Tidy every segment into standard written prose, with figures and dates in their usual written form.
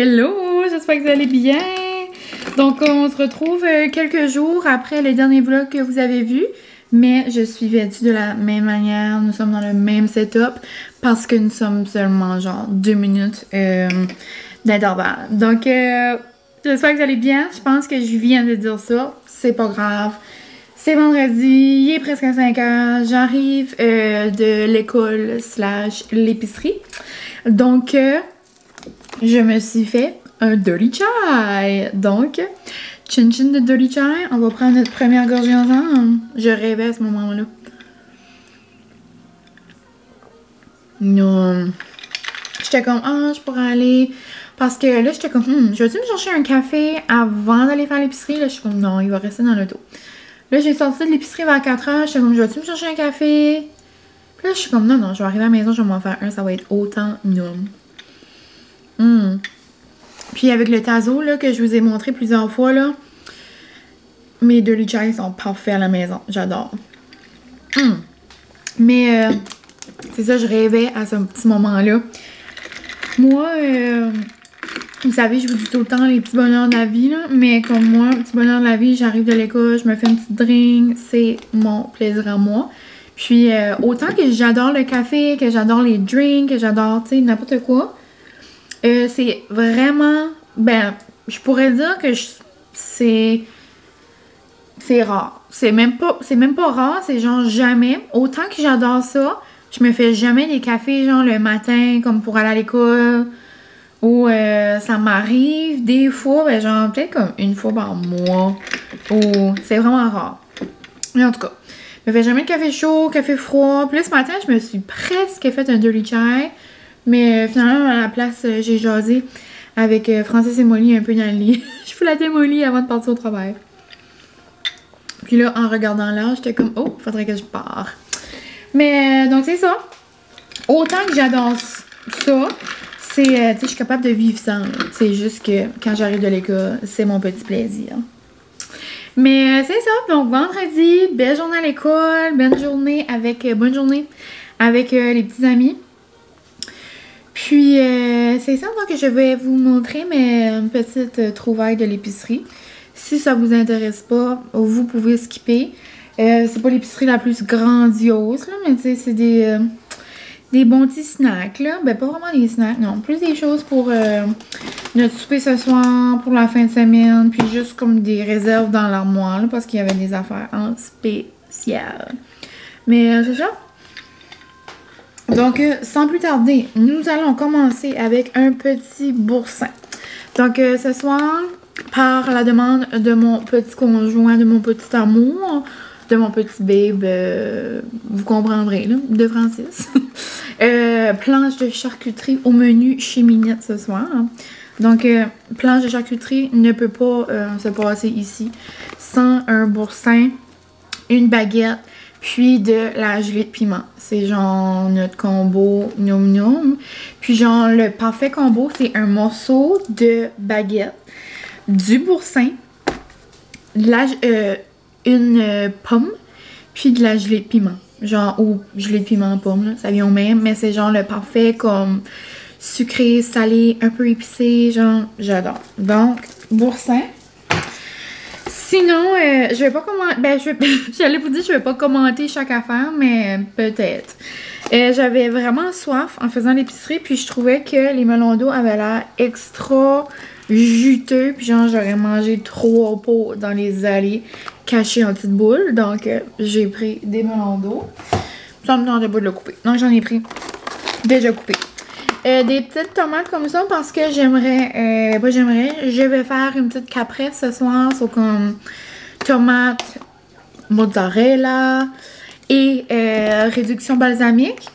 Hello, j'espère que vous allez bien. Donc, on se retrouve quelques jours après le dernier vlog que vous avez vu. Mais je suis vêtue de la même manière. Nous sommes dans le même setup parce que nous sommes seulement genre 2 minutes d'intervalle. Donc, j'espère que vous allez bien. Je pense que je viens de dire ça. C'est pas grave. C'est vendredi, il est presque à 5 heures. J'arrive de l'école / l'épicerie. Donc, je me suis fait un dirty chai. Donc, chin chin de dirty chai. On va prendre notre première gorgée ensemble. Je rêvais à ce moment-là. Non. J'étais comme, je pourrais aller. Parce que là, j'étais comme, je vais-tu me chercher un café avant d'aller faire l'épicerie? Là, je suis comme, non, il va rester dans l'auto. Là, j'ai sorti de l'épicerie vers 4 heures. J'étais comme, je vais-tu me chercher un café? Puis là, je suis comme, non, je vais arriver à la maison, je vais m'en faire un. Ça va être autant non. Puis avec le tazo là, que je vous ai montré plusieurs fois, là, mes dirty chai sont parfaits à la maison. J'adore. Mais c'est ça, je rêvais à ce petit moment-là. Moi, vous savez, je vous dis tout le temps les petits bonheurs de la vie, là, mais comme moi, petit bonheur de la vie, j'arrive de l'école, je me fais une petite drink, c'est mon plaisir à moi. Puis autant que j'adore le café, que j'adore les drinks, que j'adore, tu sais, n'importe quoi, c'est vraiment, je pourrais dire que c'est rare. C'est même pas rare, c'est genre jamais. Autant que j'adore ça, je me fais jamais des cafés genre le matin comme pour aller à l'école. Ou ça m'arrive des fois, genre peut-être comme une fois par mois. Ou c'est vraiment rare. Mais en tout cas, je me fais jamais de café chaud, café froid. Puis là, ce matin, je me suis presque fait un dirty chai. Mais finalement, à la place, j'ai jasé avec Francis et Molly un peu dans le lit. Je flattais Molly avant de partir au travail. Puis là, en regardant l'heure, j'étais comme, oh, faudrait que je parte. Mais donc, c'est ça. Autant que j'adore ça, c'est, tu sais, je suis capable de vivre sans. C'est juste que quand j'arrive de l'école, c'est mon petit plaisir. Mais c'est ça. Donc, vendredi, belle journée à l'école, bonne journée avec les petits amis. Puis, c'est ça, donc je vais vous montrer mes petites trouvailles de l'épicerie. Si ça vous intéresse pas, vous pouvez skipper. C'est pas l'épicerie la plus grandiose, là, mais tu sais, c'est des bons petits snacks, là. Ben, pas vraiment des snacks, non. Plus des choses pour notre souper ce soir, pour la fin de semaine, puis juste comme des réserves dans l'armoire, là, parce qu'il y avait des affaires en spécial. Mais c'est ça. Donc, sans plus tarder, nous allons commencer avec un petit boursin. Donc, ce soir, par la demande de mon petit conjoint, de mon petit amour, de mon petit babe, vous comprendrez, là, de Francis. Planche de charcuterie au menu chez Minette ce soir. Donc, planche de charcuterie ne peut pas se passer ici sans un boursin, une baguette, puis de la gelée de piment. C'est genre notre combo Noum Noum. Puis genre le parfait combo, c'est un morceau de baguette, du boursin, une pomme, puis de la gelée de piment. Genre, ou gelée de piment pomme, là, ça vient au même, mais c'est genre le parfait comme sucré, salé, un peu épicé, genre, j'adore. Donc, boursin. Sinon, je vais pas commenter, j'allais vous dire je vais pas commenter chaque affaire, mais peut-être. J'avais vraiment soif en faisant l'épicerie, puis je trouvais que les melons d'eau avaient l'air extra juteux, puis genre j'aurais mangé 3 pots dans les allées cachés en petites boules, donc j'ai pris des melons d'eau. Ça me tentait pas de le couper, donc j'en ai pris déjà coupé. Des petites tomates comme ça parce que je vais faire une petite caprese ce soir, c'est comme tomate, mozzarella et réduction balsamique,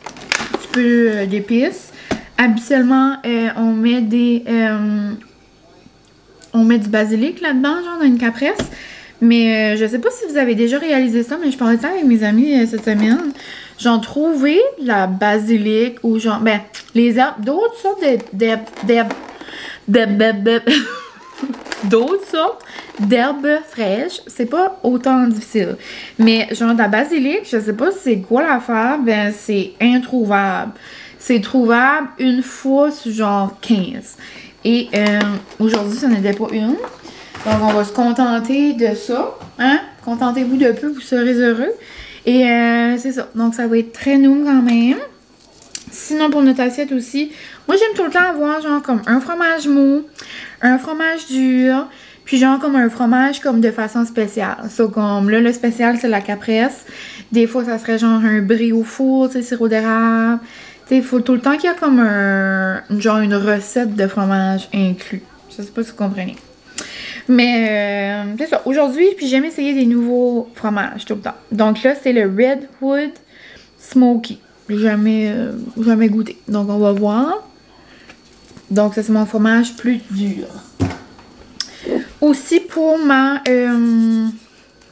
un petit peu d'épices. Habituellement, on met du basilic là-dedans, genre dans une caprese. Mais je sais pas si vous avez déjà réalisé ça, mais je parlais de ça avec mes amis cette semaine. J'en trouvais de la basilic ou genre, les herbes, d'autres sortes d'autres sortes d'herbes fraîches, c'est pas autant difficile. Mais genre de la basilic, je sais pas c'est quoi l'affaire, c'est introuvable. C'est trouvable une fois sur genre 15. Et aujourd'hui, ça n'était pas une. Donc, on va se contenter de ça. Hein? Contentez-vous de peu, vous serez heureux. Et c'est ça. Donc, ça va être très noum quand même. Sinon, pour notre assiette aussi, moi, j'aime tout le temps avoir genre comme un fromage mou, un fromage dur, puis genre comme un fromage comme de façon spéciale. Ça, comme là, le spécial, c'est la capresse. Des fois, ça serait genre un brie au four, tu sais, sirop d'érable. Tu sais, il faut tout le temps qu'il y a comme genre une recette de fromage inclus. Je sais pas si vous comprenez. Mais c'est ça. Aujourd'hui, puis j'aime essayer des nouveaux fromages tout le temps. Donc là, c'est le Redwood Smoky. J'ai jamais goûté. Donc on va voir. Donc ça, c'est mon fromage plus dur. Aussi pour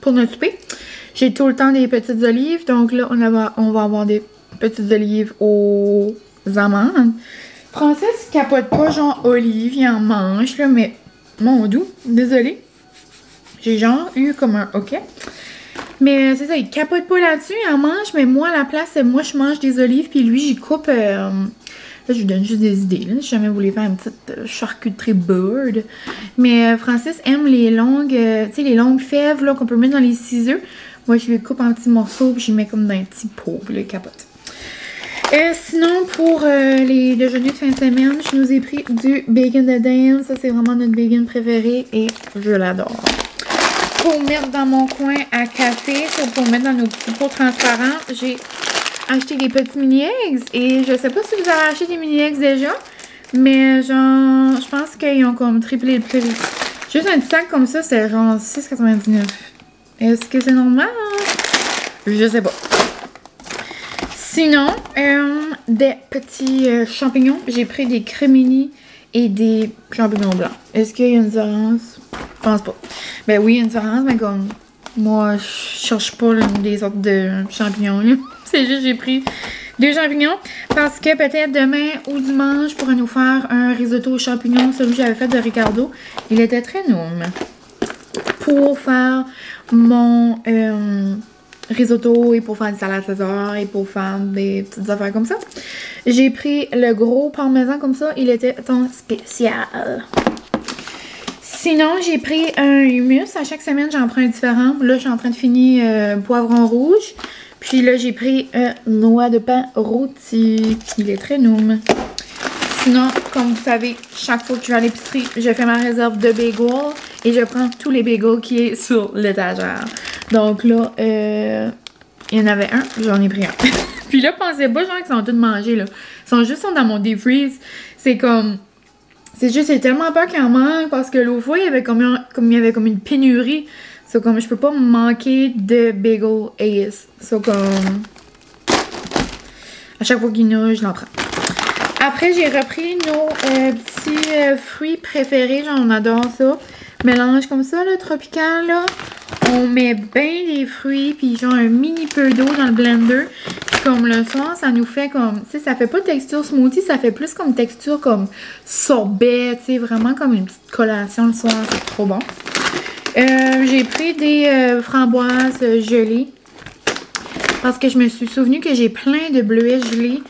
pour notre souper, j'ai tout le temps des petites olives. Donc là, on va avoir des petites olives aux amandes. Francis capote pas genre olive, il en mange là, mais mon doux, désolé. J'ai genre eu comme un ok. Mais c'est ça, il capote pas là-dessus, il en mange, mais moi à la place, moi je mange des olives, puis lui j'y coupe. Là, je lui donne juste des idées, là, si jamais vous voulez faire une petite charcuterie bird. Mais Francis aime les longues, tu sais, les longues fèves là qu'on peut mettre dans les ciseaux. Moi je lui coupe en petits morceaux, puis je les mets comme dans un petit pot, puis là, il capote. Sinon, pour les déjeuners de fin de semaine, je nous ai pris du bacon de dinde. Ça, c'est vraiment notre bacon préféré et je l'adore. Pour mettre dans mon coin à café, pour mettre dans nos petits pots transparents, j'ai acheté des petits mini eggs. Et je sais pas si vous avez acheté des mini eggs déjà, mais genre, je pense qu'ils ont comme triplé le prix. Juste un petit sac comme ça, c'est genre 6,99. Est-ce que c'est normal? Je sais pas. Sinon, des petits champignons. J'ai pris des crémini et des champignons blancs. Est-ce qu'il y a une différence? Je pense pas. Ben oui, il y a une différence, mais comme moi, je cherche pas là, des sortes de champignons. C'est juste j'ai pris 2 champignons parce que peut-être demain ou dimanche, je pourrais nous faire un risotto aux champignons. Celui que j'avais fait de Ricardo. Il était très noum. Pour faire mon risotto et pour faire des salades César et pour faire des petites affaires comme ça. J'ai pris le gros parmesan comme ça. Il était en spécial. Sinon, j'ai pris un hummus. À chaque semaine, j'en prends un différent. Là, je suis en train de finir poivron rouge. Puis là, j'ai pris noix de pain rôti. Il est très noum. Sinon, comme vous savez, chaque fois que je vais à l'épicerie, je fais ma réserve de bagels et je prends tous les bagels qui sont sur l'étagère. Donc là, il y en avait un, j'en ai pris un. Puis là, pensez pas genre qu'ils sont tous mangés là. Ils sont juste dans mon deep freeze. C'est comme... C'est juste, j'ai tellement peur qu'il en manque parce que l'autre fois, il y avait comme une pénurie. C'est comme, je peux pas manquer de bagel Ace. C'est comme... À chaque fois qu'il y en a, je l'en prends. Après, j'ai repris nos petits fruits préférés. Genre, on adore ça. Mélange comme ça, là, tropical, là. On met bien des fruits, puis genre un mini peu d'eau dans le blender. Puis comme le soir, ça nous fait comme... Tu sais, ça fait pas texture smoothie, ça fait plus comme texture comme sorbet, tu sais, vraiment comme une petite collation le soir. C'est trop bon. J'ai pris des framboises gelées. Parce que je me suis souvenu que j'ai plein de bleuets gelés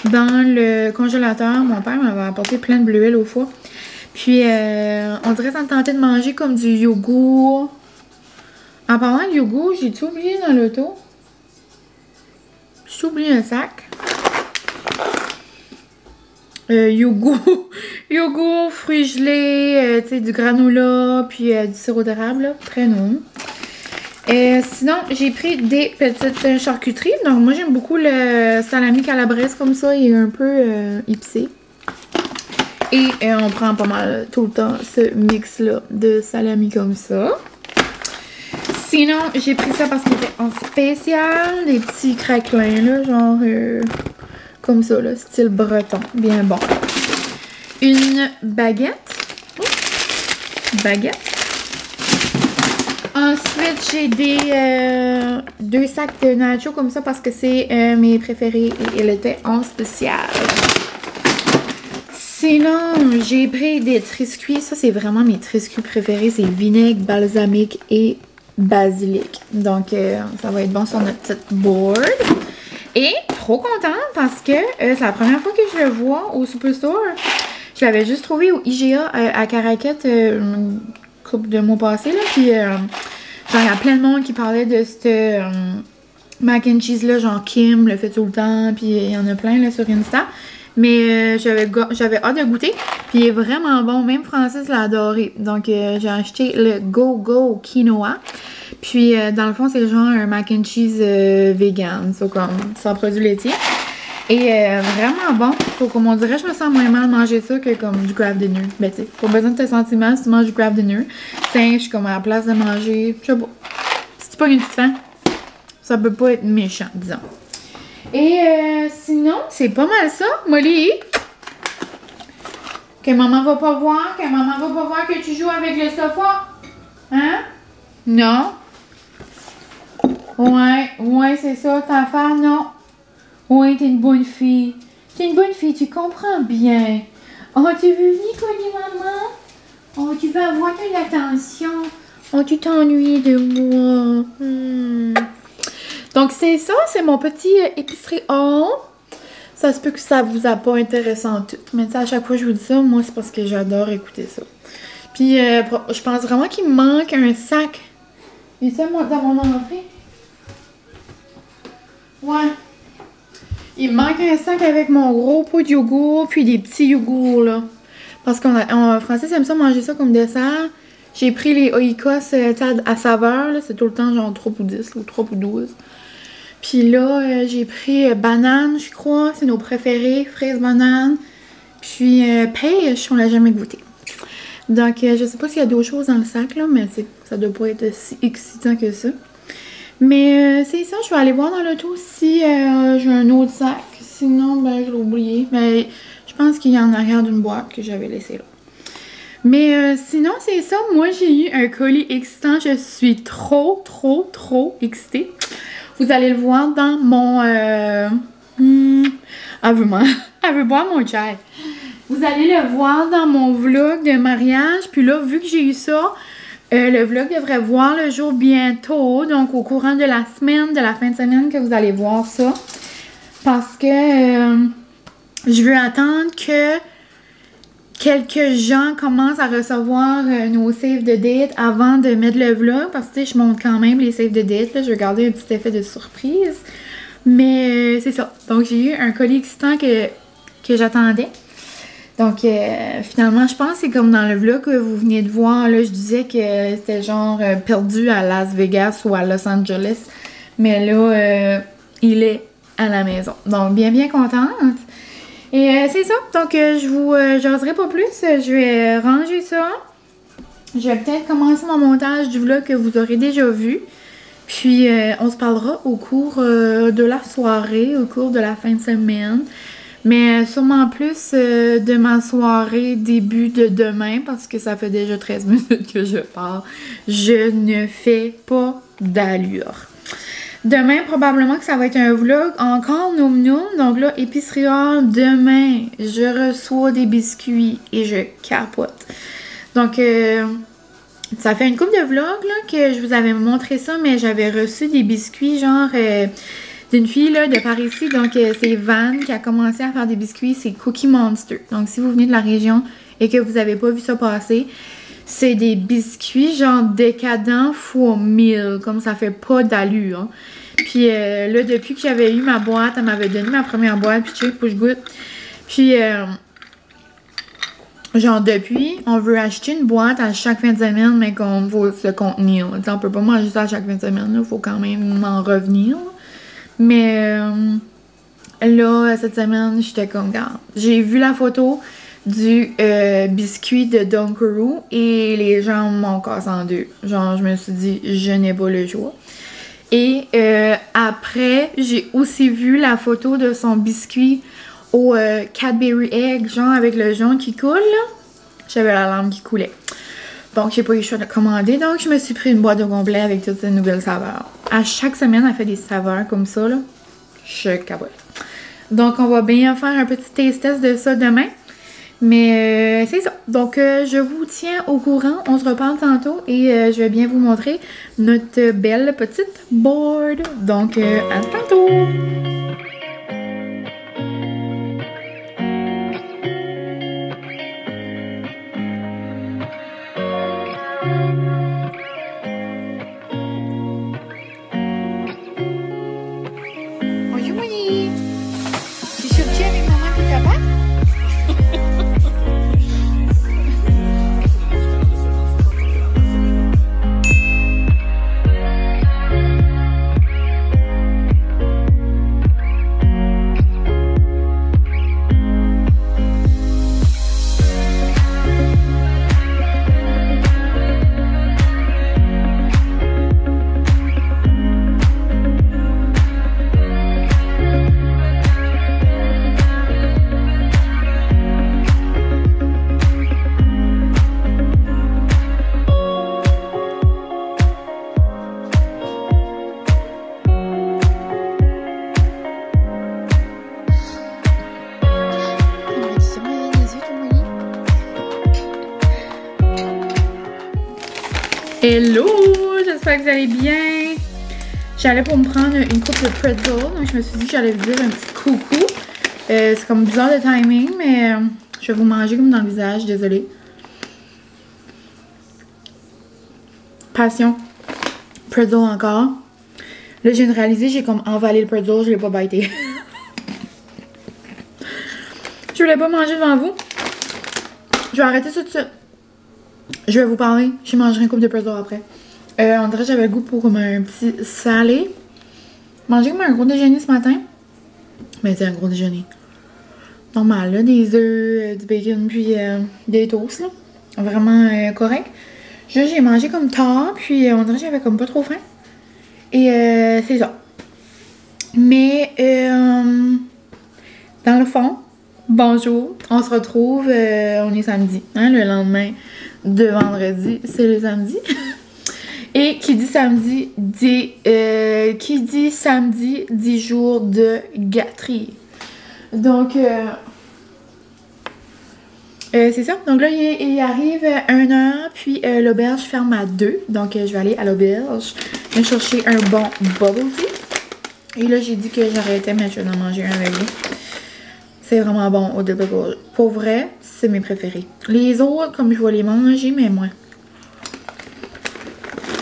dans le congélateur. Mon père m'avait apporté plein de bleuets l'autre fois. Puis, on dirait que ça me tentait de manger comme du yogourt. En parlant de yogourt, j'ai-tu oublié dans l'auto? J'ai oublié un sac. Yogourt, fruits gelés, tu sais, du granola, puis du sirop d'érable, très non. Sinon, j'ai pris des petites charcuteries. Donc, moi, j'aime beaucoup le salami calabrese comme ça. Il est un peu épicé. Et on prend pas mal tout le temps ce mix-là de salami comme ça. Sinon, j'ai pris ça parce qu'il était en spécial. Des petits craquelins, là, genre comme ça, là, style breton. Bien bon. Une baguette. Oh, baguette. Ensuite, j'ai des 2 sacs de nachos comme ça parce que c'est mes préférés et il était en spécial. Sinon, j'ai pris des triscuits. Ça, c'est vraiment mes triscuits préférés. C'est vinaigre, balsamique et basilic. Donc, ça va être bon sur notre petite board. Et trop contente parce que c'est la première fois que je le vois au Superstore. Je l'avais juste trouvé au IGA à Caraquette une couple de mois passés, là. Puis, genre, il y a plein de monde qui parlait de cette mac and cheese là, genre Kim le fait tout le temps, puis il y en a plein là sur Insta. Mais j'avais hâte de goûter, puis il est vraiment bon, même Francis l'a adoré. Donc j'ai acheté le Go Go Quinoa. Puis dans le fond, c'est genre un mac and cheese vegan, so, comme sans produits laitiers. Et vraiment bon. Faut comme on dirait, je me sens moins mal de manger ça que comme du craft dinner. Ben tu sais, pas besoin de te sentir mal si tu manges du craft dinner. Tiens, je suis comme à la place de manger, je sais pas. Si tu pas une petite faim, ça peut pas être méchant, disons. Et sinon, c'est pas mal ça, Molly. Que maman va pas voir, que tu joues avec le sofa. Hein? Non? Ouais, c'est ça, ta femme, non? Ouais, t'es une bonne fille. T'es une bonne fille, tu comprends bien. Oh, tu veux venir cogner maman? Oh, tu veux avoir de l'attention. Oh, tu t'ennuies de moi. Donc, c'est ça, c'est mon petit épicerie haul. Ça se peut que ça vous a pas intéressant tout. Mais tu sais, à chaque fois que je vous dis ça, moi, c'est parce que j'adore écouter ça. Puis, je pense vraiment qu'il me manque un sac. Et ça, moi, dans mon entrée. Ouais. Il me manque un sac avec mon gros pot de yogourt, puis des petits yogourts, là. Parce Francis aime ça manger ça comme dessert. J'ai pris les Oikos à saveur, là. C'est tout le temps genre 3 pour 10 ou 3 pour 12. Puis là, j'ai pris banane, je crois. C'est nos préférés, fraises, banane. Puis pêche, on l'a jamais goûté. Donc, je sais pas s'il y a d'autres choses dans le sac, là, mais ça doit pas être si excitant que ça. Mais c'est ça, je vais aller voir dans l'auto si j'ai un autre sac. Sinon, ben, je l'ai oublié. Mais je pense qu'il y en a arrière d'une boîte que j'avais laissée là. Mais sinon, c'est ça. Moi, j'ai eu un colis excitant. Je suis trop excitée. Vous allez le voir dans mon... Elle veut boire mon chai. Vous allez le voir dans mon vlog de mariage. Puis là, vu que j'ai eu ça, le vlog devrait voir le jour bientôt. Donc, au courant de la semaine, de la fin de semaine, que vous allez voir ça. Parce que je veux attendre que quelques gens commencent à recevoir nos saves de date avant de mettre le vlog. Parce que, tu sais, je montre quand même les saves de date. Là, je vais garder un petit effet de surprise. Mais c'est ça. Donc, j'ai eu un colis excitant que j'attendais. Donc, finalement, je pense que c'est comme dans le vlog que vous venez de voir. Là, je disais que c'était genre perdu à Las Vegas ou à Los Angeles. Mais là, il est à la maison. Donc, bien contente. Et c'est ça. Donc, je vous jaserai pas plus. Je vais ranger ça. Je vais peut-être commencer mon montage du vlog que vous aurez déjà vu. Puis, on se parlera au cours de la soirée, au cours de la fin de semaine. Mais sûrement plus de ma soirée début de demain parce que ça fait déjà 13 minutes que je pars. Je ne fais pas d'allure. Demain, probablement que ça va être un vlog encore noum. Donc là, épicerie haul, demain, je reçois des biscuits et je capote. Donc, ça fait une couple de vlogs là, que je vous avais montré ça, mais j'avais reçu des biscuits genre... d'une fille là, de par ici, donc c'est Van qui a commencé à faire des biscuits, c'est Cookie Monster. Donc si vous venez de la région et que vous n'avez pas vu ça passer, c'est des biscuits genre décadents fois 1000, comme ça fait pas d'allure. Hein. Puis là, depuis que j'avais eu ma boîte, elle m'avait donné ma première boîte, puis tu sais, faut que je goûte. Puis genre depuis, on veut acheter une boîte à chaque fin de semaine, mais qu'on va se contenir. On peut pas manger ça à chaque fin de semaine, il faut quand même en revenir. Là. Mais là, cette semaine, j'étais comme, regarde, j'ai vu la photo du biscuit de Dunkaroo et les gens m'ont cassé en deux. Genre, je me suis dit, je n'ai pas le choix. Et après, j'ai aussi vu la photo de son biscuit au Cadbury Egg, genre avec le jaune qui coule, là. J'avais la larme qui coulait. Donc, j'ai pas eu le choix de commander. Donc, je me suis pris une boîte au complet avec toutes ces nouvelles saveurs. À chaque semaine, elle fait des saveurs comme ça, là. Je capote. Donc, on va bien faire un petit taste test de ça demain. Mais c'est ça. Donc, je vous tiens au courant. On se reparle tantôt et je vais bien vous montrer notre belle petite board. Donc, à tantôt! Hello! J'espère que vous allez bien. J'allais pour me prendre une coupe de pretzel, donc je me suis dit que j'allais vous dire un petit coucou. C'est comme bizarre de timing, mais je vais vous manger comme dans le visage, désolée. Passion. Pretzel encore. Là, je viens de réaliser, j'ai comme envalé le pretzel, je l'ai pas bité. Je voulais pas manger devant vous. Je vais arrêter tout de suite. Je vais vous parler. Je mangerai une coupe de pretzel après. On dirait que j'avais le goût pour comme un petit salé. Manger comme un gros déjeuner ce matin. Mais c'est un gros déjeuner. Normal, là. Des œufs, du bacon, puis des toasts, là. Vraiment correct. Juste, j'ai mangé comme tard, puis on dirait que j'avais comme pas trop faim. Et c'est ça. Mais, dans le fond, bonjour. On se retrouve, on est samedi, hein, le lendemain de vendredi, c'est le samedi. Et qui dit samedi dit 10 jours de gâterie. Donc, c'est ça. Donc là, il arrive 1h, puis l'auberge ferme à 2. Donc, je vais aller à l'auberge, me chercher un bon bubble tea. Et là, j'ai dit que j'arrêtais, mais je vais en manger un avec vous. C'est vraiment bon au début. Pour vrai, c'est mes préférés. Les autres, comme je vais les manger, mais moins.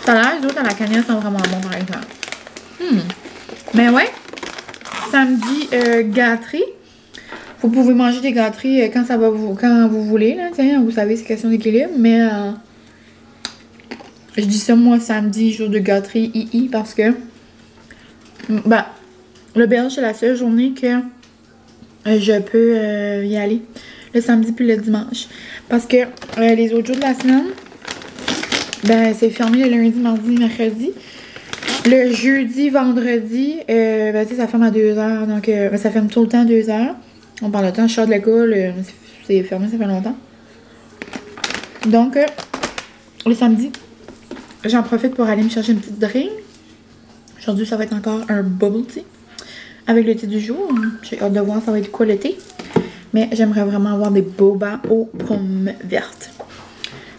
Ça a l'air, les autres à la cannelle sont vraiment bons, par exemple. Mais ouais, samedi gâterie. Vous pouvez manger des gâteries quand vous voulez, là, vous savez, c'est question d'équilibre, mais je dis ça, moi, samedi, jour de gâterie, parce que, bah, l'auberge, c'est la seule journée que je peux y aller, le samedi puis le dimanche, parce que les autres jours de la semaine, ben, c'est fermé le lundi, mardi, mercredi. Le jeudi, vendredi, ben, ça ferme à 2h, donc ben, ça ferme tout le temps à 2h. On parle de temps, je sors de l'école, c'est fermé, ça fait longtemps. Donc, le samedi, j'en profite pour aller me chercher une petite drink. Aujourd'hui, ça va être encore un bubble tea avec le thé du jour. J'ai hâte de voir ça va être quoi le thé. Mais j'aimerais vraiment avoir des boba aux pommes vertes.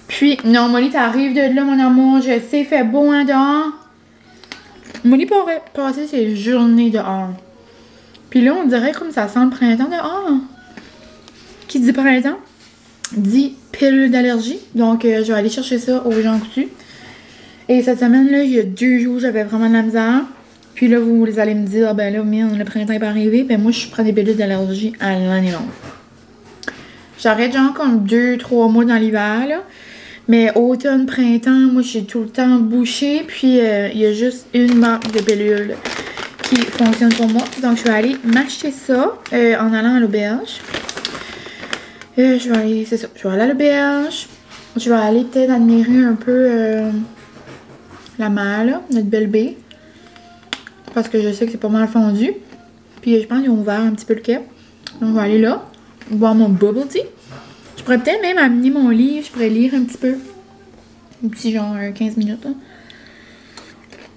Puis, non, Molly, t'arrives de là, mon amour. Je sais, il fait beau, hein, dehors. Molly pourrait passer ses journées dehors. Puis là, on dirait comme ça sent le printemps dehors. Qui dit printemps, dit pilule d'allergie. Donc, je vais aller chercher ça au Jean Coutu. Et cette semaine-là, il y a 2 jours, j'avais vraiment de la misère. Puis là, vous allez me dire, ben là, merde, le printemps est pas arrivé. Ben moi, je prends des pilules d'allergie à l'année longue. J'arrête genre comme 2-3 mois dans l'hiver, là. Mais automne, printemps, moi, j'ai tout le temps bouché. Puis, il y a juste une marque de pilules qui fonctionne pour moi. Donc, je vais aller m'acheter ça en allant à l'auberge. Je vais aller, c'est ça, je vais aller à l'auberge. Je vais aller peut-être admirer un peu la mer, là, notre belle baie. Parce que je sais que c'est pas mal fondu. Puis, je pense qu'ils ont ouvert un petit peu le quai. Donc, je vais aller là, boire mon bubble tea. Je pourrais peut-être même amener mon livre, je pourrais lire un petit peu. Un petit genre 15 minutes. Hein.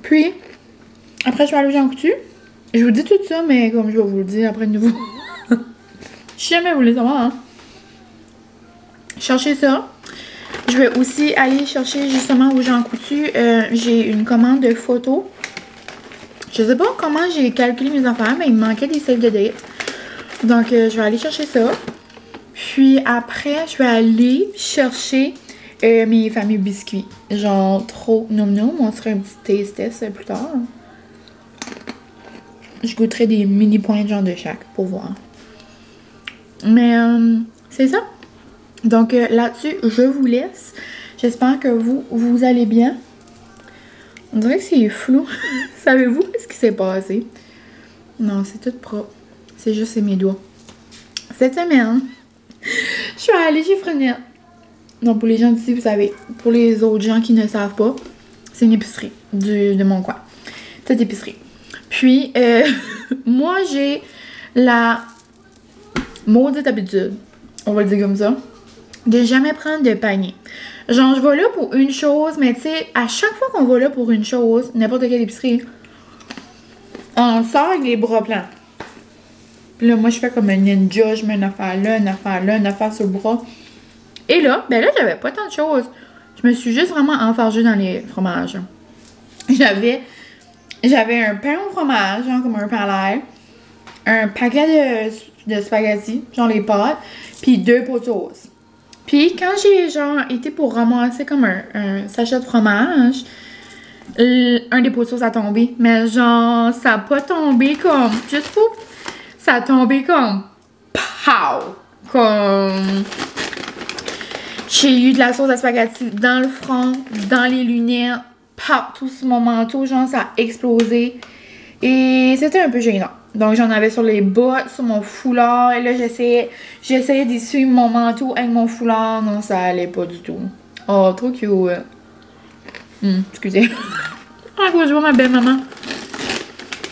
Puis, après, je vais aller au Jean Coutu. Je vous dis tout ça, mais comme je vais vous le dire après de nouveau. Si jamais vous voulez savoir, hein. Chercher ça. Je vais aussi aller chercher justement au Jean Coutu. J'ai une commande de photos. Je sais pas comment j'ai calculé mes affaires, mais il me manquait des save the date. Donc, je vais aller chercher ça. Puis après, je vais aller chercher mes fameux biscuits. Genre trop nom nom. On se fera un petit taste test plus tard. Je goûterai des mini points genre de chaque pour voir. Mais c'est ça. Donc là-dessus, je vous laisse. J'espère que vous allez bien. On dirait que c'est flou. Savez-vous ce qui s'est passé? Non, c'est tout propre. C'est juste mes doigts. Cette semaine, je suis allée chez Frenette. Donc, pour les gens d'ici, vous savez. Pour les autres gens qui ne savent pas, c'est une épicerie de mon coin. Cette épicerie. Puis, moi, j'ai la maudite habitude, on va le dire comme ça, de jamais prendre de panier. Genre, je vais là pour une chose, mais tu sais, à chaque fois qu'on va là pour une chose, n'importe quelle épicerie, on sort avec les bras pleins. Puis là, moi, je fais comme un ninja, je mets une affaire là, une affaire là, une affaire sur le bras. Et là, ben là, j'avais pas tant de choses. Je me suis juste vraiment enfargée dans les fromages. J'avais un pain au fromage, genre comme un pain à l'air, un paquet de spaghettis, genre les pâtes, puis 2 pots de sauce. Puis quand j'ai genre été pour ramasser comme un sachet de fromage, un des pots de sauce a tombé. Mais genre, ça a pas tombé comme... Juste pour... Ça a tombé comme... Pow! Comme... J'ai eu de la sauce à spaghetti dans le front, dans les lunettes, partout sur mon manteau. Genre, ça a explosé. Et c'était un peu gênant. Donc, j'en avais sur les bottes, sur mon foulard. Et là, j'essayais d'essuyer mon manteau avec mon foulard. Non, ça allait pas du tout. Oh, trop cute. Excusez. Ah, je vois ma belle-maman.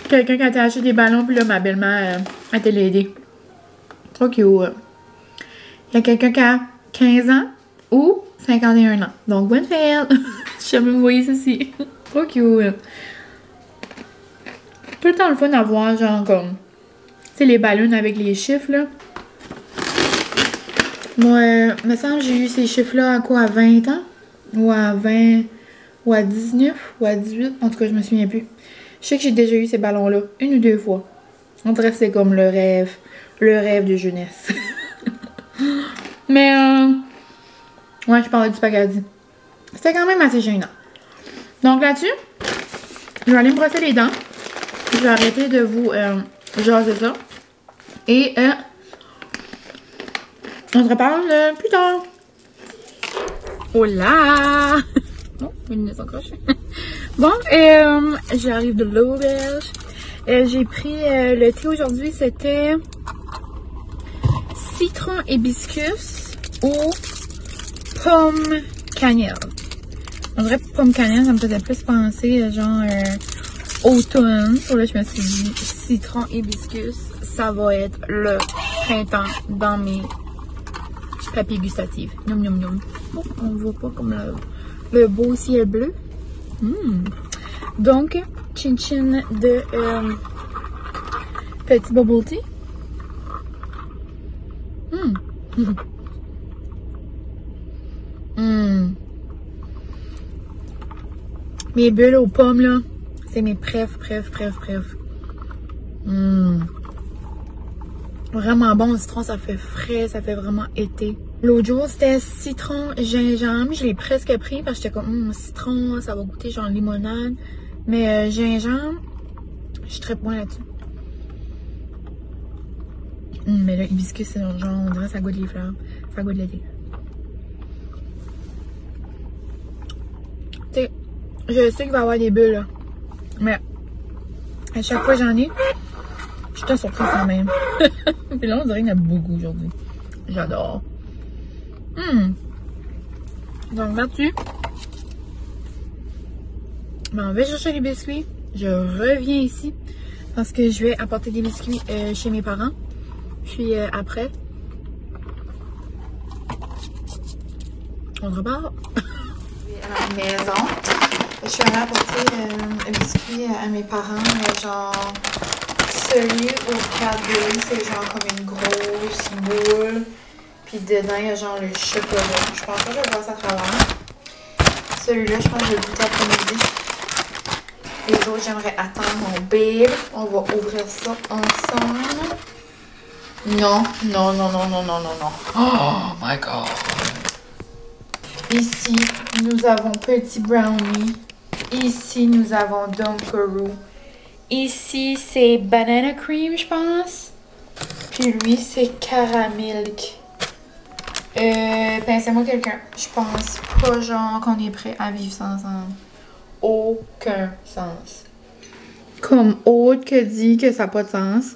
Quelqu'un qui a acheté des ballons, puis là, ma belle-mère a été l'aider. Trop cute. Il y a quelqu'un qui a 15 ans ou 51 ans. Donc, bonne fête! Je sais pas vous voyez ceci. Trop cute. Tout le temps le fun à voir, genre comme... Tu sais, les ballons avec les chiffres, là. Moi, me semble que j'ai eu ces chiffres-là à quoi, à 20 ans? Ou à 20... Ou à 19, ou à 18. En tout cas, je me souviens plus. Je sais que j'ai déjà eu ces ballons-là 1 ou 2 fois. On dirait que c'est comme le rêve de jeunesse. Mais, ouais, je parlais du spaghetti. C'était quand même assez gênant. Donc là-dessus, je vais aller me brosser les dents. Je vais arrêter de vous jaser ça. Et, on se reparle plus tard. Oh là! Oh, mes lunettes sont crochées. Bon, j'arrive de l'auberge. J'ai pris le thé aujourd'hui, c'était citron hibiscus ou pomme cannelle. En vrai, pomme cannelle, ça me faisait plus penser genre automne. Sur là, je me suis dit citron hibiscus, ça va être le printemps dans mes papiers gustatifs. Noum noum noum. Oh, on voit pas comme le beau ciel bleu. Donc, chin-chin de petit bubble tea. Mes bulles aux pommes, là, c'est mes préf. Vraiment bon, le citron, ça fait frais, ça fait vraiment été. L'autre jour, c'était citron gingembre. Je l'ai presque pris parce que j'étais comme, citron, ça va goûter genre limonade. Mais gingembre, je traite moins là-dessus. Mais là, hibiscus, c'est genre, on dirait ça goûte les fleurs. Ça goûte l'été. Tu sais, je sais qu'il va y avoir des bulles, là. Mais à chaque fois que j'en ai, je suis surprise quand même. Puis là, on dirait qu'il y en a beaucoup aujourd'hui. J'adore. Donc là-dessus, ben, on va chercher les biscuits. Je reviens ici parce que je vais apporter des biscuits chez mes parents. Puis après, on se repart. À la maison, je suis allée apporter un biscuit à mes parents, genre celui au cadeau, c'est genre comme une grosse boule. Puis dedans, il y a genre le chocolat. Je pense pas que je vais passer à travers. Celui-là, je pense que je vais le goûter après-midi. Les autres, j'aimerais attendre mon babe. On va ouvrir ça ensemble. Non. Oh my god. Ici, nous avons Petit Brownie. Ici, nous avons Dunkaroo. Ici, c'est Banana Cream, je pense. Puis lui, c'est Caramilk. Pensez-moi quelqu'un. Je pense pas genre qu'on est prêt à vivre ça ensemble. Aucun sens. Comme autre que dit que ça n'a pas de sens.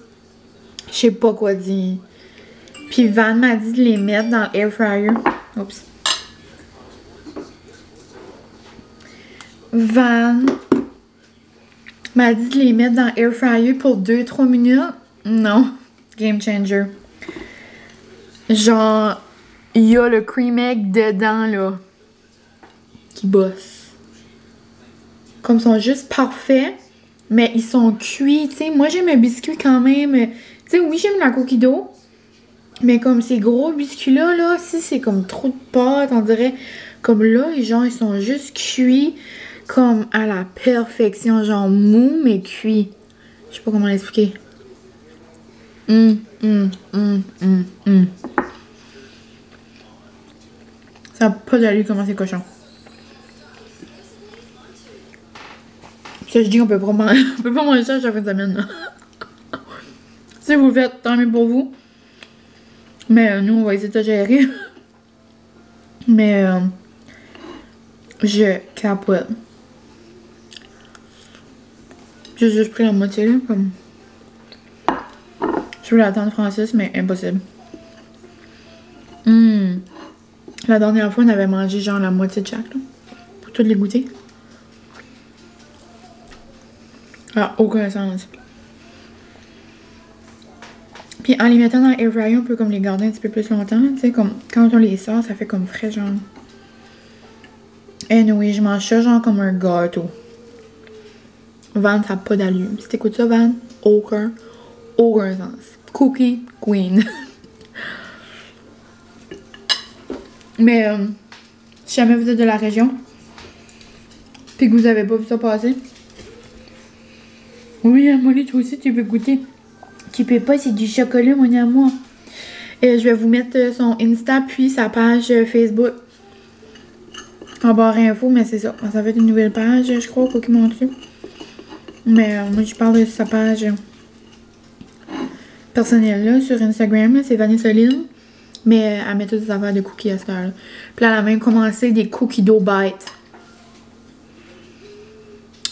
Je sais pas quoi dire. Puis Van m'a dit de les mettre dans l'air fryer. Oups. Van m'a dit de les mettre dans l'air fryer pour 2-3 minutes. Non. Game changer. Genre, il y a le cream egg dedans, là. Qui bosse. Comme ils sont juste parfaits, mais ils sont cuits. Tu sais, moi, j'aime un biscuit quand même. Tu sais, oui, j'aime la cookie dough. Mais comme ces gros biscuits-là, là, si c'est comme trop de pâte, on dirait Comme là, les gens, ils sont juste cuits comme à la perfection. Genre mou, mais cuit. Je sais pas comment l'expliquer. Ça n'a pas d'allure comment c'est cochon. Ça, je dis qu'on peut pas manger, on peut pas manger ça chaque fin de semaine. Là. Si vous le faites, tant mieux pour vous. Mais nous, on va essayer de gérer. Mais je capote. J'ai juste pris la moitié là, comme. Je voulais attendre Francis, mais impossible. La dernière fois, on avait mangé genre la moitié de chaque, là. Pour toutes les goûter. Ah, aucun sens. Puis en les mettant dans l'air fryer, on peut comme les garder un petit peu plus longtemps. Tu sais, comme quand on les sort, ça fait comme frais, genre. Anyway, je mange ça genre comme un gâteau. Van, ça n'a pas d'allure. Si t'écoutes ça, Van, aucun sens. Cookie Queen. Mais si jamais vous êtes de la région, puis que vous avez pas vu ça passer, oui, Molly, toi aussi, tu peux goûter. Tu peux pas, c'est du chocolat, mon amour. Je vais vous mettre son Insta puis sa page Facebook en barre info, mais c'est ça. Ça va être une nouvelle page, je crois, Cookie mon dessus. Mais moi, je parle de sa page personnelle là, sur Instagram. C'est Vanessa Lynn. Mais elle met toutes des affaires de cookies à cette heure-là. Puis là, elle a même commencé des cookies dough bites.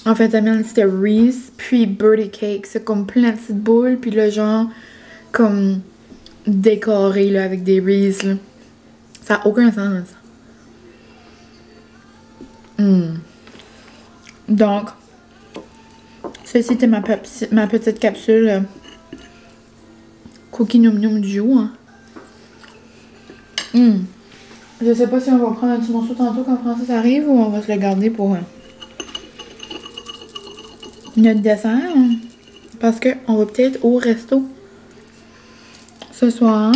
En fait, c'était Reese, puis birthday cake. C'est comme plein de petites boules, puis là, genre, comme décoré, là, avec des Reese, là. Ça n'a aucun sens. Donc, ceci était ma petite capsule Cookie Noum Noum du jour. Hein. Je sais pas si on va prendre un petit morceau tantôt quand Francis arrive ou on va se le garder pour notre dessert. Hein. Parce qu'on va peut-être au resto ce soir.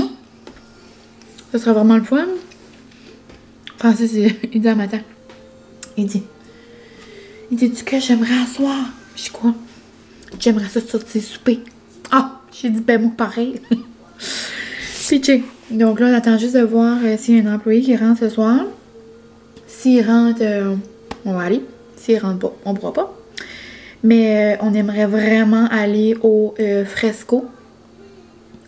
Ce sera vraiment le fun. Francis, il dit à matin. Il dit tu que j'aimerais asseoir? Je dis quoi? J'aimerais ça sortir souper. Ah! J'ai dit ben moi pareil. Pitché. Donc là, on attend juste de voir s'il y a un employé qui rentre ce soir. S'il rentre, on va aller. S'il rentre pas, on pourra pas. Mais on aimerait vraiment aller au Fresco.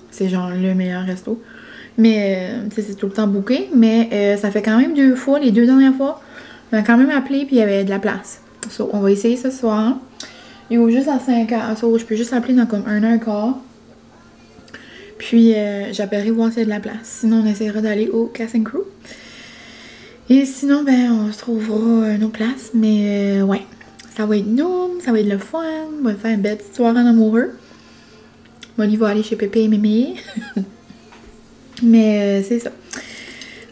C'est genre le meilleur resto. Mais c'est tout le temps booké. Mais ça fait quand même 2 fois, les 2 dernières fois, on a quand même appelé puis il y avait de la place. So, on va essayer ce soir. Il ouvre juste à 5h. So, je peux juste appeler dans comme 1h15. Puis j'appellerai voir s'il y a de la place. Sinon, on essaiera d'aller au Cast and Crew. Et sinon, ben, on se trouvera nos places. Mais ouais, ça va être nous, ça va être le fun. On va faire une belle petite soirée en amoureux. Molly va aller chez Pépé et Mémé. Mais c'est ça.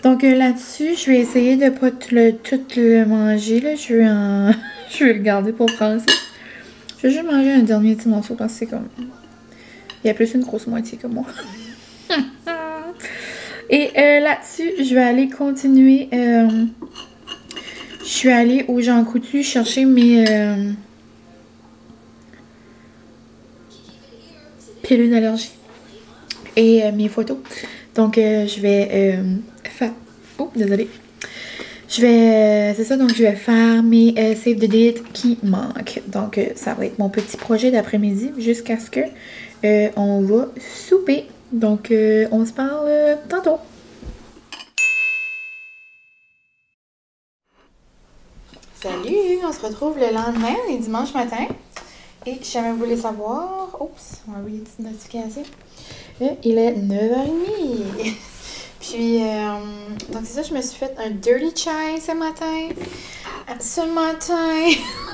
Donc là-dessus, je vais essayer de pas tout le manger. Là. Je vais le garder pour Francis. Je vais juste manger un dernier petit morceau parce que c'est comme... Il y a plus une grosse moitié que moi. Et là-dessus, je vais aller continuer. Je suis allée au Jean Coutu chercher mes pilules d'allergie et mes photos. Donc, je vais faire... Oh, désolée. Je vais... c'est ça, donc je vais faire mes save the date qui manquent. Donc, ça va être mon petit projet d'après-midi jusqu'à ce que on va souper. Donc, on se parle tantôt. Salut! On se retrouve le lendemain, les dimanches matin. Et si jamais vous voulez savoir... Oups, on va envoyer une petite notification. Il est 9h30. Puis, donc c'est ça, je me suis fait un dirty chai ce matin. Ce matin,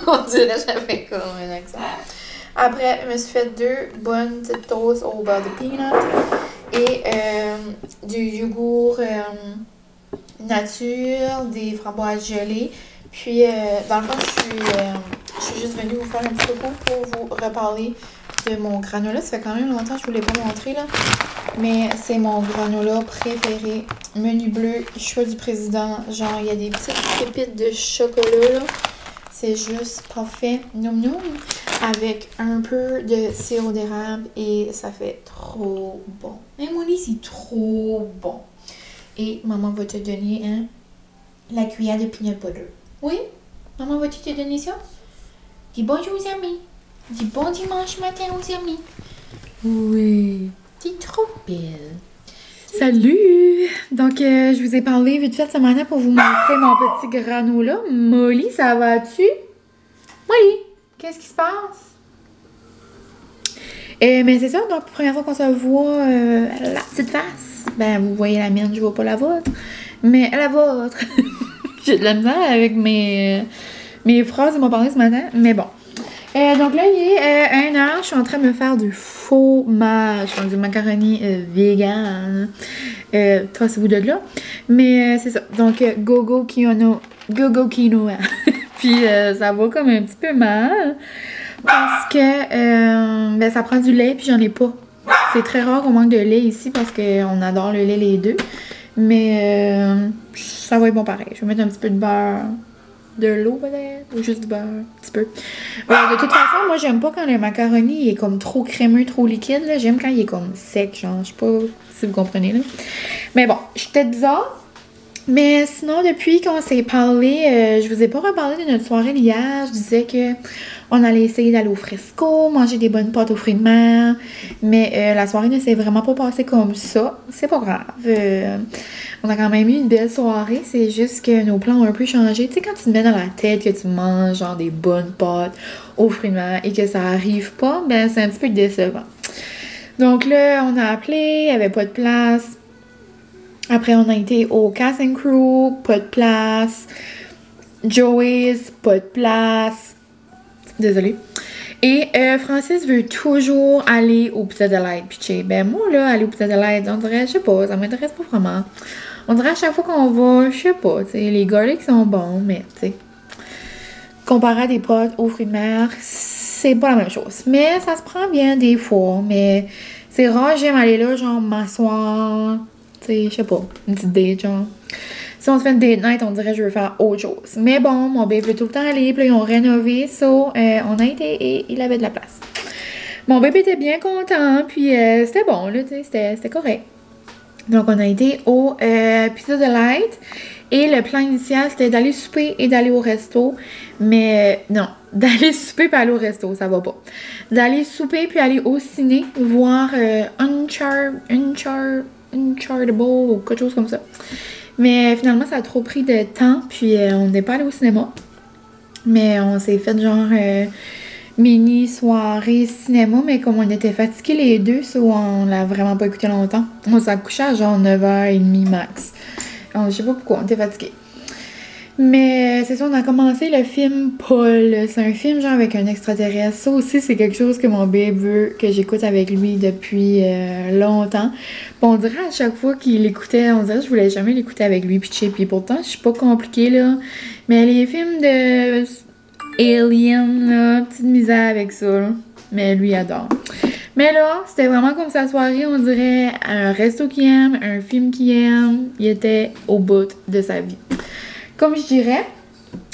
on dirait que j'avais comme un accent. Après, je me suis fait 2 bonnes petites toasts au beurre de peanut et du yogourt nature, des framboises gelées. Puis, dans le fond, je suis juste venue vous faire un petit topo pour vous reparler de mon granola. Ça fait quand même longtemps que je ne vous l'ai pas montré, là. Mais c'est mon granola préféré. Menu bleu, choix du président. Genre, il y a des petites pépites de chocolat, là. C'est juste parfait. Noum noum. Avec un peu de sirop d'érable. Et ça fait trop bon. Mais Molly, c'est trop bon. Et maman va te donner, hein, la cuillère de peanut butter. Oui? Maman, vas-tu te donner ça? Dis bonjour aux amis. Dis bon dimanche matin aux amis. Oui. T'es trop belle. Salut! Donc, je vous ai parlé vite fait ce matin pour vous montrer mon petit granola. Molly, ça va-tu? Molly, qu'est-ce qui se passe? Mais c'est ça, donc, première fois qu'on se voit la petite face. Ben, vous voyez la mienne, je vois pas la vôtre. Mais la vôtre. J'ai de la misère avec mes phrases de mon parler ce matin, mais bon. Donc là, il est 1h, je suis en train de me faire du fromage, donc du macaroni vegan. Trancez-vous de là. Mais c'est ça. Donc, go quinoa. Puis ça va comme un petit peu mal. Parce que ben, ça prend du lait, puis j'en ai pas. C'est très rare qu'on manque de lait ici parce qu'on adore le lait les deux. Mais ça va être bon pareil. Je vais mettre un petit peu de beurre. De l'eau peut-être, ou juste du beurre, un petit peu. De toute façon, moi j'aime pas quand le macaroni est comme trop crémeux, trop liquide. J'aime quand il est comme sec, genre, je sais pas si vous comprenez là. Mais bon, je suis peut-être bizarre. Mais sinon, depuis qu'on s'est parlé, je vous ai pas reparlé de notre soirée d'hier. Je disais que on allait essayer d'aller au Fresco, manger des bonnes pâtes aux fruits de mer. Mais la soirée ne s'est vraiment pas passée comme ça. C'est pas grave. On a quand même eu une belle soirée. C'est juste que nos plans ont un peu changé. Tu sais, quand tu te mets dans la tête que tu manges genre des bonnes pâtes aux fruits de mer et que ça arrive pas, ben c'est un petit peu décevant. Donc là, on a appelé, il n'y avait pas de place. Après, on a été au Cast & Crew, pas de place. Joey's, pas de place. Désolée. Et Francis veut toujours aller au Pizza Delight. Puis ben moi, là, aller au Pizza Delight, on dirait, je sais pas, ça m'intéresse pas vraiment. On dirait à chaque fois qu'on va, je sais pas, tu sais, les garlics sont bons, mais tu sais, comparé à des pâtes aux fruits de mer, c'est pas la même chose. Mais ça se prend bien des fois, mais c'est rare, j'aime aller là, genre m'asseoir, tu sais, je sais pas, une petite date, genre. Si on se fait une date night, on dirait que je veux faire autre chose. Mais bon, mon bébé veut tout le temps aller, puis là, ils ont rénové, on a été et il avait de la place. Mon bébé était bien content, puis c'était bon, là, tu sais, c'était correct. Donc, on a été au Pizza Delight. Et le plan initial, c'était d'aller souper et d'aller au resto. Mais non, d'aller souper puis aller au resto, ça va pas. D'aller souper puis aller au ciné, voir Unchartable ou quelque chose comme ça. Mais finalement, ça a trop pris de temps, puis on n'est pas allé au cinéma. Mais on s'est fait genre mini soirée cinéma, mais comme on était fatigués les deux, on l'a vraiment pas écouté longtemps. On s'est couché à genre 9h30 max. Alors, je sais pas pourquoi, on était fatigués. Mais c'est ça, on a commencé le film Paul. C'est un film genre avec un extraterrestre. Ça aussi, c'est quelque chose que mon bébé veut que j'écoute avec lui depuis longtemps. Puis on dirait à chaque fois qu'il l'écoutait, on dirait que je voulais jamais l'écouter avec lui. Puis pourtant, je suis pas compliquée là. Mais les films de Alien, là, petite misère avec ça, là. Mais lui, il adore. Mais là, c'était vraiment comme sa soirée, on dirait un resto qu'il aime, un film qu'il aime. Il était au bout de sa vie. Comme je dirais,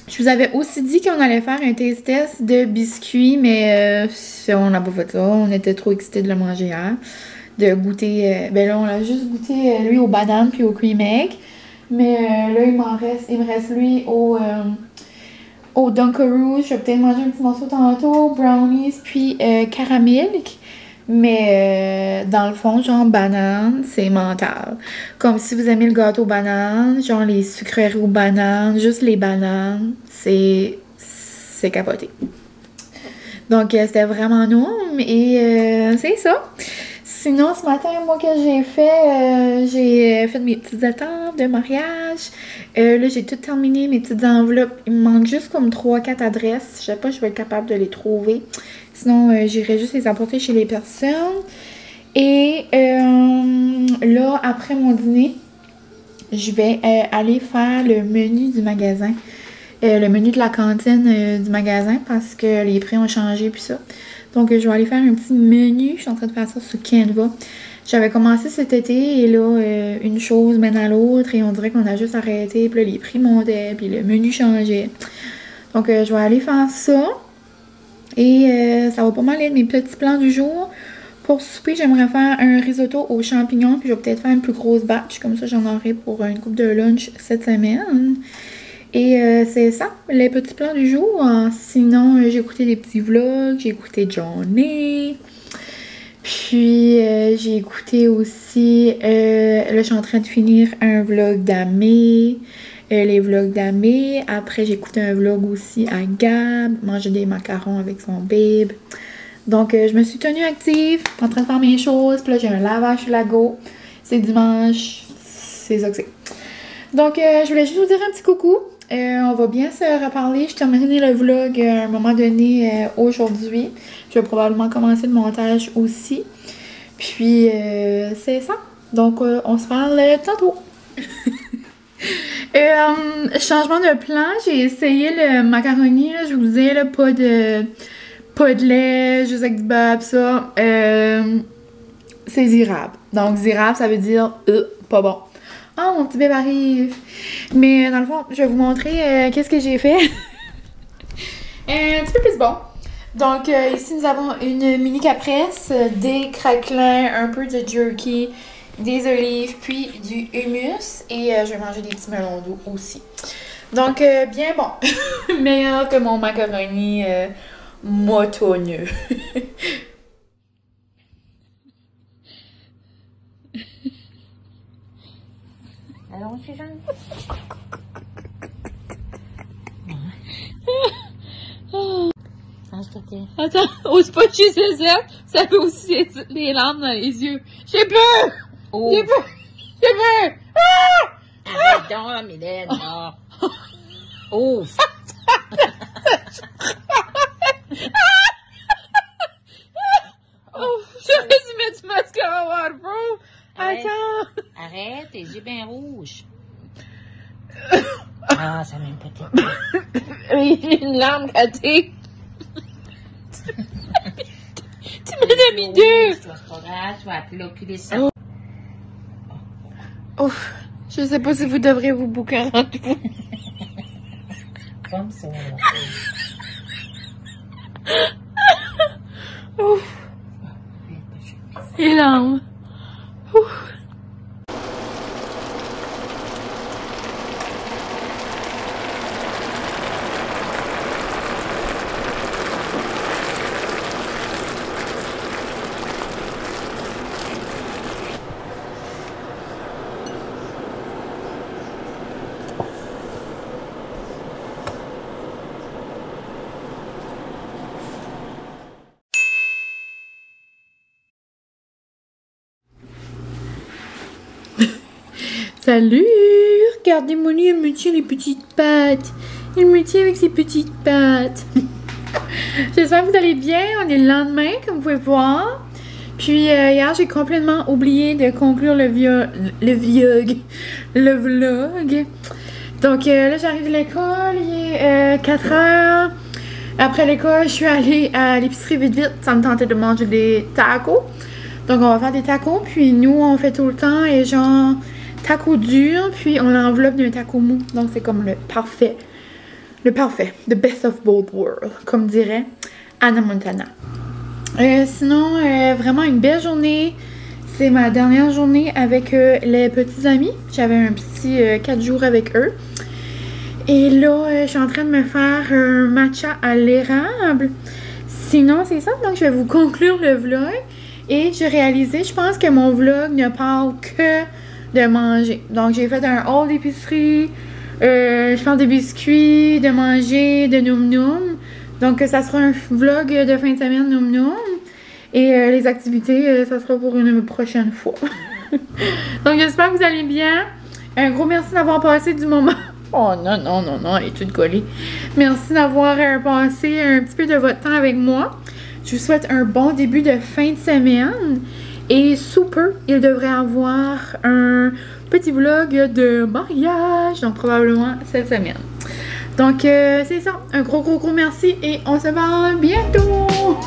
je vous avais aussi dit qu'on allait faire un taste test de biscuits, mais on n'a pas fait ça. On était trop excités de le manger hier. De goûter, ben là, on a juste goûté lui aux bananes puis au cream egg. Mais là, il me reste lui au Dunkaroos. Je vais peut-être manger un petit morceau tantôt, brownies, puis caramilk. Mais dans le fond, genre banane, c'est mental. Comme si vous aimez le gâteau banane, genre les sucreries aux bananes, juste les bananes, c'est capoté. Donc c'était vraiment non, et c'est ça. Sinon, ce matin, moi, que j'ai fait mes petites étapes de mariage. Là, j'ai tout terminé, mes petites enveloppes. Il me manque juste comme 3-4 adresses. Je sais pas si je vais être capable de les trouver. Sinon, j'irai juste les apporter chez les personnes. Et là, après mon dîner, je vais aller faire le menu du magasin. Le menu de la cantine du magasin parce que les prix ont changé puis ça. Donc, je vais aller faire un petit menu. Je suis en train de faire ça sur Canva. J'avais commencé cet été et là, une chose mène à l'autre et on dirait qu'on a juste arrêté. Puis là, les prix montaient, puis le menu changeait. Donc, je vais aller faire ça. Et ça va pas mal être mes petits plans du jour. Pour souper, j'aimerais faire un risotto aux champignons. Puis je vais peut-être faire une plus grosse batch. Comme ça, j'en aurai pour une coupe de lunch cette semaine. Et c'est ça, les petits plans du jour. Sinon, j'ai écouté des petits vlogs. J'ai écouté Johnny. Puis, j'ai écouté aussi... là, je suis en train de finir un vlog d'Amé. Les vlogs d'Amé. Après, j'ai écouté un vlog aussi à Gab. Manger des macarons avec son babe. Donc, je me suis tenue active, en train de faire mes choses. Puis là, j'ai un lavage sur la go. C'est dimanche. C'est ça que c'est. Donc, je voulais juste vous dire un petit coucou. On va bien se reparler. Je terminerai le vlog à un moment donné aujourd'hui. Je vais probablement commencer le montage aussi. Puis, c'est ça. Donc, on se parle tantôt. Changement de plan. J'ai essayé le macaroni. Là, je vous disais, là, pas de lait, juste avec du beurre, ça. C'est zirable. Donc, zirable, ça veut dire pas bon. Oh, mon petit bébé arrive! Mais dans le fond, je vais vous montrer qu'est-ce que j'ai fait. Un petit peu plus bon. Donc, ici, nous avons une mini capresse, des craquelins, un peu de jerky, des olives, puis du hummus. Et je vais manger des petits melons d'eau aussi. Donc, bien bon. Meilleur que mon macaroni motonneux. Alors, c'est Jeanne. Attends, ose pas chez Césaire, ça peut aussi être les larmes dans les yeux. J'ai peur! Oh. J'ai peur! J'ai peur! Ah! Arrête donc, Mylène, là. Ouf! Oh, j'aurais dû mettre du mascara waterproof. Attends! Arrête, tes yeux bien rouges. Ah, ça m'aime peut-être. J'ai une larme gâtée. Tu m'en as mis deux! C'est pas grave, tu vas appeler l'oculé ça. Ouf, je sais pas si vous devrez vous booker un rendez-vous. Comme ça, là. Ouf. Les larmes. Ouf. Salut! Regardez Molly, elle me tient les petites pattes. Elle me tient avec ses petites pattes. J'espère que vous allez bien. On est le lendemain, comme vous pouvez voir. Puis hier, j'ai complètement oublié de conclure le vlog. Donc là, j'arrive de l'école. Il est 4 heures. Après l'école, je suis allée à l'épicerie vite. Ça me tentait de manger des tacos. Donc, on va faire des tacos. Puis nous, on fait tout le temps et genre... taco dur, puis on l'enveloppe d'un taco mou. Donc, c'est comme le parfait. Le parfait. The best of both worlds, comme dirait Anna Montana. Sinon, vraiment une belle journée. C'est ma dernière journée avec les petits amis. J'avais un petit 4 jours avec eux. Et là, je suis en train de me faire un matcha à l'érable. Sinon, c'est ça. Donc, je vais vous conclure le vlog. Et j'ai réalisé, je pense que mon vlog ne parle que de manger. Donc, j'ai fait un haul d'épicerie. Je parle de biscuits, de manger, de noum noum. Donc, ça sera un vlog de fin de semaine noum noum. Et les activités, ça sera pour une prochaine fois. Donc, j'espère que vous allez bien. Un gros merci d'avoir passé du moment. Oh non, non, non, non, elle est toute collée. Merci d'avoir passé un petit peu de votre temps avec moi. Je vous souhaite un bon début de fin de semaine. Et sous peu, il devrait avoir un petit vlog de mariage, donc probablement cette semaine. Donc, c'est ça. Un gros merci et on se parle bientôt!